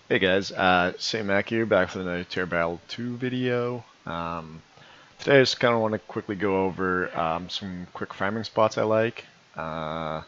Hey guys, St. Mac here, back with another Terra 2 video. Today I just kind of want to quickly go over some quick farming spots I like. So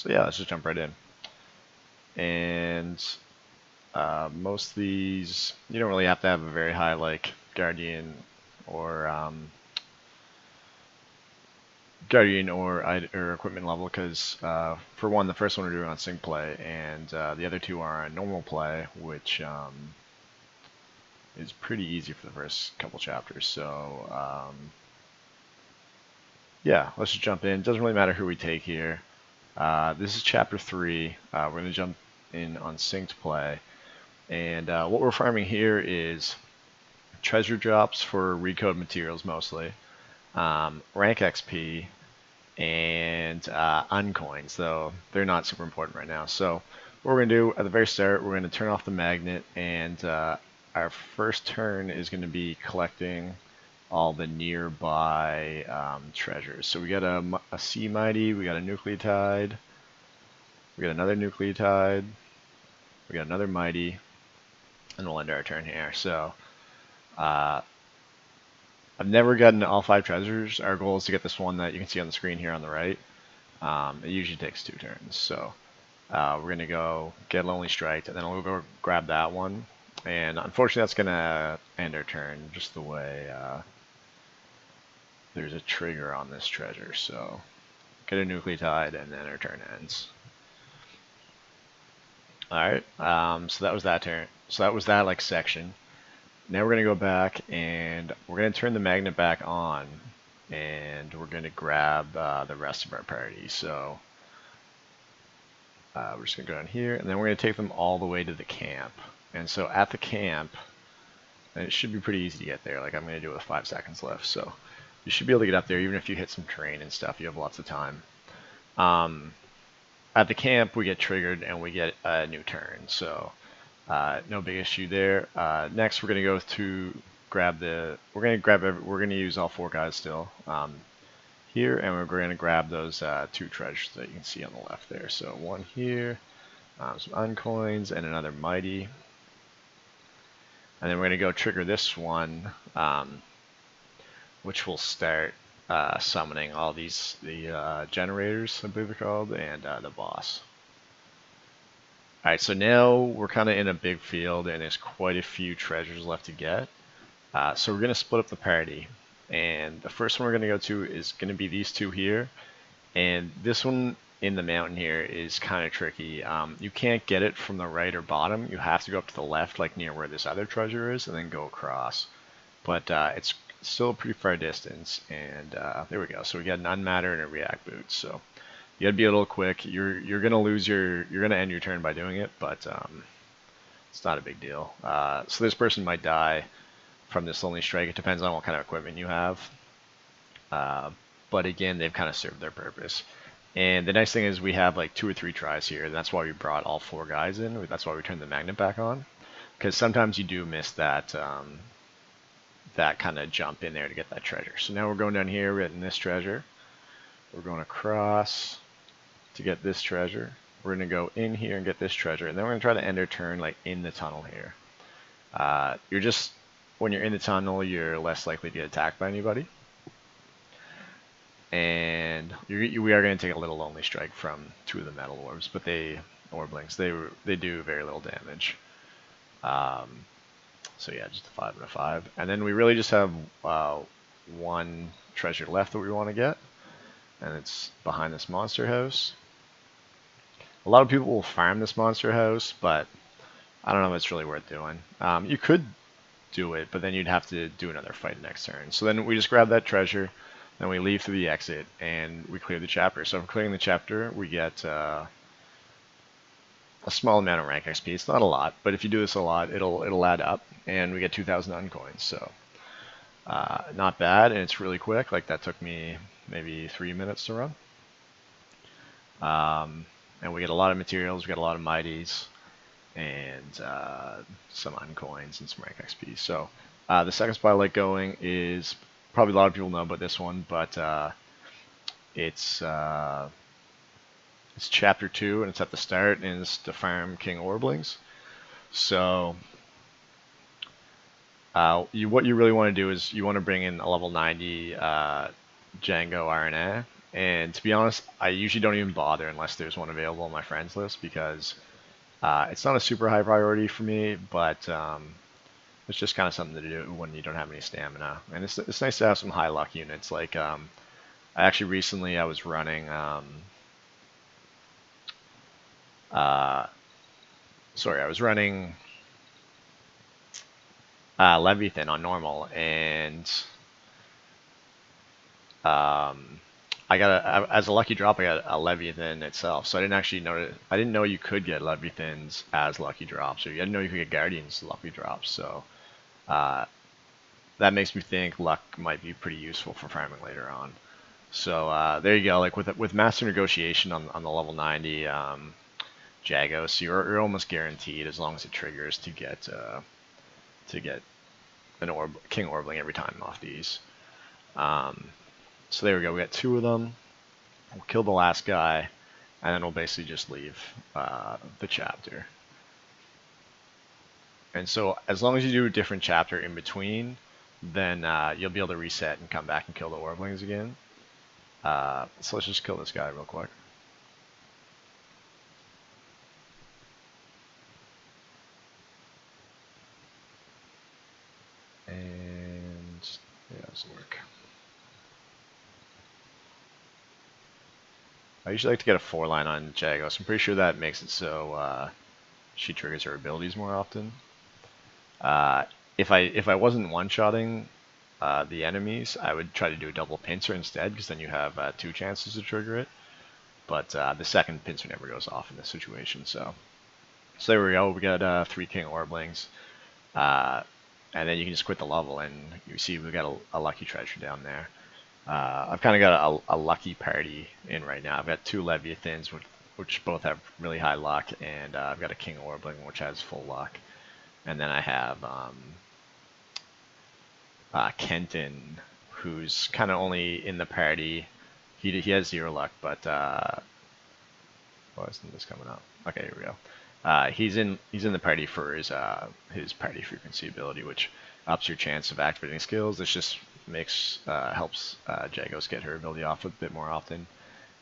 yeah, let's just jump right in. And most of these, you don't really have to have a very high like Guardian or or equipment level because for one, the first one we're doing on sync play, and the other two are on normal play, which is pretty easy for the first couple chapters. So yeah, let's just jump in. Doesn't really matter who we take here. This is chapter 3. We're going to jump in on synced play. And what we're farming here is treasure drops for recode materials mostly, rank XP, and uncoins, though they're not super important right now. So what we're going to do at the very start, we're going to turn off the magnet, and our first turn is going to be collecting all the nearby treasures. So we got a sea mighty, we got a nucleotide, we got another nucleotide, we got another mighty, and we'll end our turn here. So uh, I've never gotten all 5 treasures. Our goal is to get this one that you can see on the screen here on the right. It usually takes 2 turns. So we're going to go get Lonely Strike, and then we'll go grab that one. And unfortunately, that's going to end our turn just the way there's a trigger on this treasure. So get a nucleotide, and then our turn ends. Alright, so that was that turn. So that was that like section. Now we're going to go back, and we're going to turn the magnet back on, and we're going to grab the rest of our party. So we're just going to go down here, and then we're going to take them all the way to the camp. And so at the camp, and it should be pretty easy to get there. Like I'm going to do it with 5 seconds left. So you should be able to get up there, even if you hit some terrain and stuff. You have lots of time. At the camp, we get triggered, and we get a new turn. So no big issue there. Next, we're going to go to grab the. We're going to use all 4 guys still here, and we're going to grab those 2 treasures that you can see on the left there. So one here, some uncoins, and another mighty. And then we're going to go trigger this one, which will start summoning all the generators, I believe they're called, and the boss. Alright, so now we're kind of in a big field, and there's quite a few treasures left to get. So we're going to split up the party. And the first one we're going to go to is going to be these 2 here. And this one in the mountain here is kind of tricky. You can't get it from the right or bottom. You have to go up to the left, like near where this other treasure is, and then go across. But it's still a pretty far distance. And there we go. So we got an unmatter and a react boot. So you gotta be a little quick. You're gonna you're gonna end your turn by doing it, but it's not a big deal. So this person might die from this Lonely Strike. It depends on what kind of equipment you have. But again, they've kind of served their purpose. And the nice thing is we have like 2 or 3 tries here, and that's why we brought all 4 guys in. That's why we turned the magnet back on, because sometimes you do miss that that kind of jump in there to get that treasure. So now we're going down here, we're getting this treasure. We're going across to get this treasure. We're going to go in here and get this treasure, and then we're going to try to end our turn like in the tunnel here. When you're in the tunnel, you're less likely to get attacked by anybody. And we are going to take a little Lonely Strike from 2 of the metal orbs, but orblings, they do very little damage. So yeah, just a 5 and a 5. And then we really just have 1 treasure left that we want to get, and it's behind this monster house. A lot of people will farm this monster house, but I don't know if it's really worth doing. You could do it, but then you'd have to do another fight next turn. So then we just grab that treasure, then we leave through the exit, and we clear the chapter. So for clearing the chapter, we get a small amount of rank XP. It's not a lot, but if you do this a lot, it'll add up, and we get 2,000 uncoins. So not bad, and it's really quick. Like that took me maybe 3 minutes to run. And we get a lot of materials. We get a lot of mighties, and some uncoins and some rank XP. So the second spot I like going is probably a lot of people know about this one, but it's chapter 2, and it's at the start, and it's to farm King Orblings. So what you really want to do is you want to bring in a level 90 Django RNA. And to be honest, I usually don't even bother unless there's one available on my friends list because it's not a super high priority for me, but it's just kind of something to do when you don't have any stamina. And it's nice to have some high luck units. Like I actually recently I was running I was running Leviathan on normal, and I got as a lucky drop, I got a Leviathan itself. So I didn't actually know I didn't know you could get Leviathans as lucky drops, or I didn't know you could get Guardians as lucky drops. So that makes me think luck might be pretty useful for farming later on. So there you go. Like with Master Negotiation on the level 90 Jagos, you're almost guaranteed as long as it triggers to get an King Orbling every time off these. So there we go. We got 2 of them. We'll kill the last guy, and then we'll basically just leave the chapter. And so as long as you do a different chapter in between, then you'll be able to reset and come back and kill the Orblings again. So let's just kill this guy real quick. And yeah, this will work. I usually like to get a 4-line on Jagos. I'm pretty sure that makes it so she triggers her abilities more often. If I wasn't one-shotting the enemies, I would try to do a double pincer instead, because then you have 2 chances to trigger it. But the second pincer never goes off in this situation. So there we go. We got 3 King Orblings. And then you can just quit the level, and you see we've got a lucky treasure down there. I've kind of got a lucky party in right now. I've got 2 Leviathans, which both have really high luck, and I've got a King Orbling, which has full luck. And then I have Kenton, who's kind of only in the party. He has 0 luck, but why isn't this coming up? Okay, here we go. He's in the party for his party frequency ability, which ups your chance of activating skills. This just helps Jagos get her ability off a bit more often,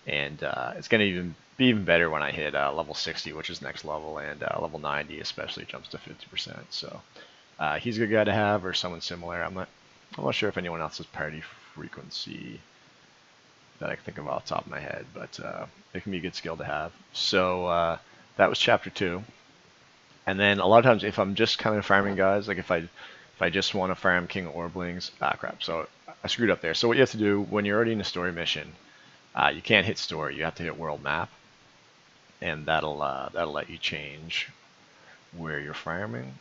and it's gonna be even better when I hit level 60, which is next level, and level 90 especially jumps to 50%. So he's a good guy to have, or someone similar. I'm not sure if anyone else's party frequency that I can think of off the top of my head, but it can be a good skill to have. So that was chapter 2. And then a lot of times, if I'm just kind of farming guys, like if I just want to farm King Orblings, crap. So I screwed up there. So what you have to do when you're already in a story mission, you can't hit story. You have to hit world map, and that'll let you change where you're farming.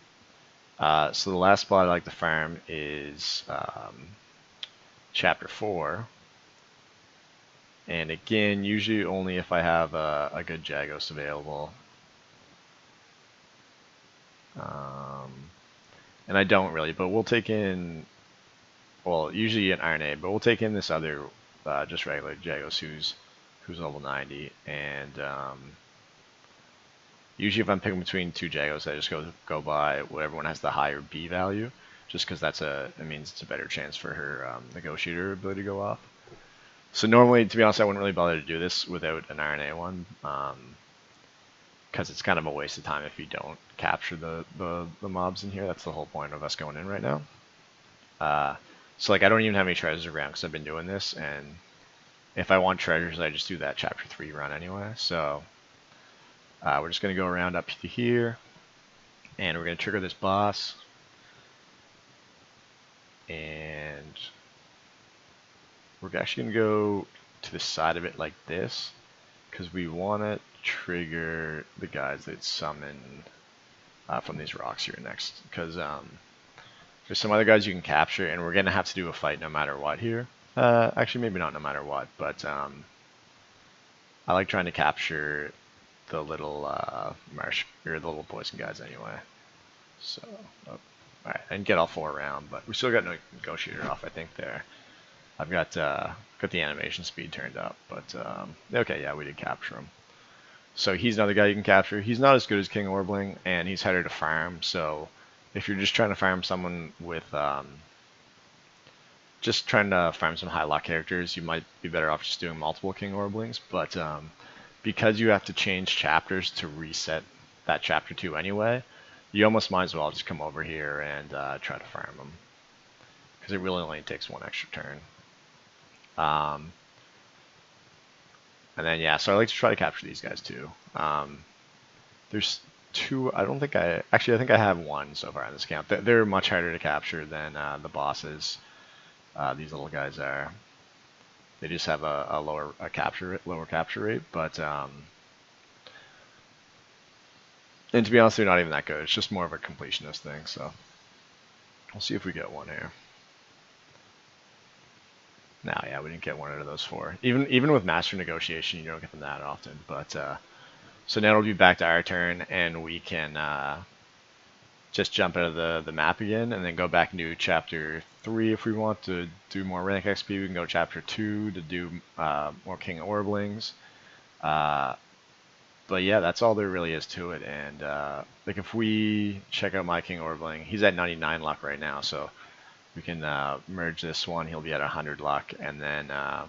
So the last spot I like to farm is chapter 4. And again, usually only if I have a good Jagos available. And I don't really, but we'll take in, well, usually an RNA, but we'll take in this other, just regular Jagos who's level 90. And usually if I'm picking between 2 Jagos, I just go by whatever one has the higher B value, just because it means it's a better chance for her negotiator ability to go off. So normally, to be honest, I wouldn't really bother to do this without an RNA one, because it's kind of a waste of time if you don't capture the mobs in here. That's the whole point of us going in right now. So like I don't even have any treasures around because I've been doing this, and if I want treasures, I just do that chapter 3 run anyway. So we're just going to go around up to here, and we're going to trigger this boss, and we're actually going to go to the side of it like this, because we want to trigger the guys that summon from these rocks here next, because there's some other guys you can capture, and we're going to have to do a fight no matter what here. Actually, maybe not no matter what, but I like trying to capture the little the little poison guys anyway. So, alright, I didn't get all 4 around, but we still got no negotiator off, I think, there. I've got the animation speed turned up, but okay, yeah, we did capture them. So he's another guy you can capture. He's not as good as King Orbling, and he's harder to farm. So if you're just trying to farm someone with just trying to farm some high lock characters, you might be better off just doing multiple King Orblings. But because you have to change chapters to reset that chapter 2 anyway, you almost might as well just come over here and try to farm them, because it really only takes one extra turn. And then yeah, so I like to try to capture these guys too. There's two. I don't think I actually. I think I have one so far in this account. They're much harder to capture than the bosses. These little guys are. They just have a lower capture rate, but and to be honest, they're not even that good. It's just more of a completionist thing. So we'll see if we get one here. No, yeah, we didn't get one out of those 4. Even with Master Negotiation, you don't get them that often. But so now it'll be back to our turn, and we can just jump out of the map again, and then go back and do Chapter 3 if we want to do more rank XP. We can go Chapter 2 to do more King Orblings. But yeah, that's all there really is to it. And like if we check out my King Orbling, he's at 99 luck right now, so we can merge this one. He'll be at 100 luck, and then I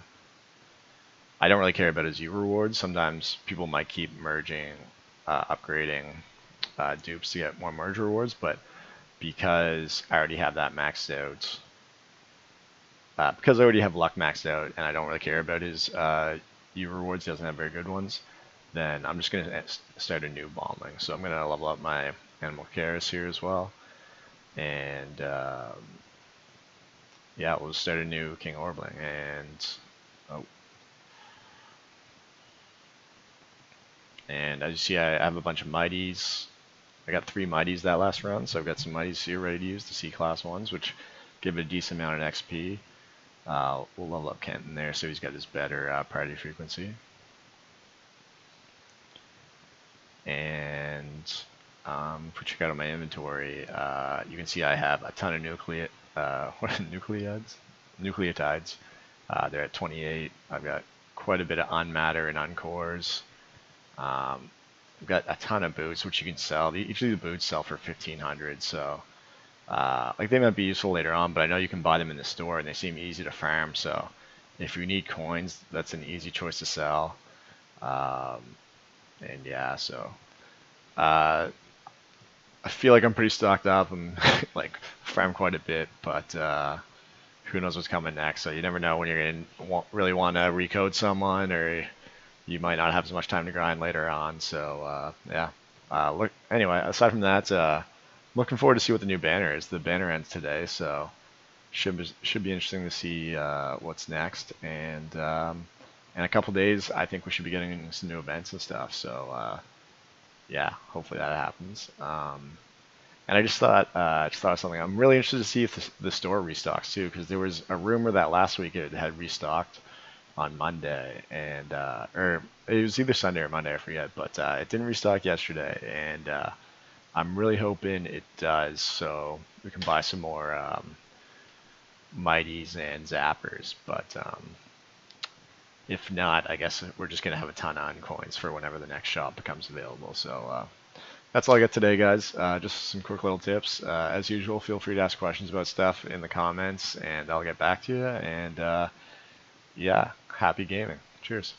don't really care about his U rewards. Sometimes people might keep merging, upgrading dupes to get more merge rewards, but because I already have that maxed out, because I already have luck maxed out, and I don't really care about his U rewards, he doesn't have very good ones, then I'm just going to start a new bombing. So I'm going to level up my Animal Cares here as well, and yeah, we'll start a new King Orbling, and and as you see, I have a bunch of Mighties. I got 3 Mighties that last round, so I've got some Mighties here ready to use, the C-class ones, which give it a decent amount of XP. We'll level up Kenton there, so he's got his better priority frequency. And if we check out my inventory, you can see I have a ton of nucleotides. They're at 28. I've got quite a bit of unmatter and uncores. I've got a ton of boots, which you can sell. Each of the boots sell for 1,500, so like they might be useful later on, but I know you can buy them in the store, and they seem easy to farm. So if you need coins, that's an easy choice to sell. And yeah, so I feel like I'm pretty stocked up and like farm quite a bit, but who knows what's coming next? So you never know when you're gonna really want to recode someone, or you might not have as much time to grind later on. So yeah. Look. Anyway, aside from that, looking forward to see what the new banner is. The banner ends today, so should be interesting to see what's next. And in a couple days, I think we should be getting some new events and stuff. So yeah, hopefully that happens. And I just thought of something. I'm really interested to see if the store restocks too, because there was a rumor that last week it had restocked on Monday, and or it was either Sunday or Monday, I forget, but it didn't restock yesterday, and I'm really hoping it does, so we can buy some more Mighties and Zappers. But if not, I guess we're just gonna have a ton on coins for whenever the next shop becomes available. So that's all I got today, guys. Just some quick little tips. As usual, feel free to ask questions about stuff in the comments, and I'll get back to you. And yeah, happy gaming. Cheers.